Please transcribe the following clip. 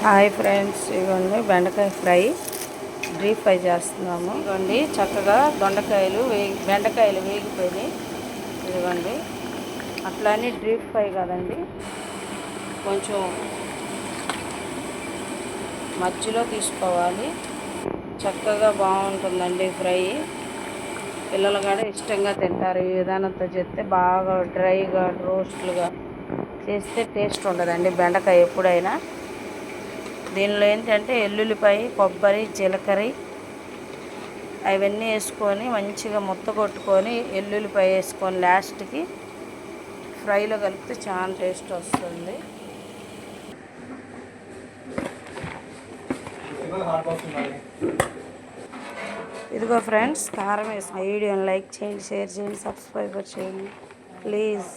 Hi friends, ఇదిగోండి బెండకాయ fry deep fry చేస్తున్నాము. ఇదిగోండి చక్కగా బెండకాయలు వేగిపోయినాయి. ఇదిగోండి అట్లానే డీప్ ఫ్రై కదండి, కొంచెం మధ్యలో తీసుకోవాలి. చక్కగా బాగుంటుందండి ఫ్రై. పిల్లలు కూడా ఇష్టంగా తింటారు. ఈ విధానంతో చేస్తే బాగా డ్రైగా రోస్ట్లుగా చేస్తే టేస్ట్ ఉండదండి బెండకాయ ఎప్పుడైనా. దీనిలో ఏంటంటే ఎల్లుల్లిపాయ, కొబ్బరి, జీలకర్ర అవన్నీ వేసుకొని మంచిగా ముద్ద కొట్టుకొని ఎల్లుల్లిపాయ వేసుకొని లాస్ట్కి ఫ్రైలో కలిపితే చాలా టేస్ట్ వస్తుంది. ఇదిగో ఫ్రెండ్స్, కారం వేసిన వీడియోని లైక్ చేయండి, షేర్ చేయండి, సబ్స్క్రైబ్ చేయండి ప్లీజ్.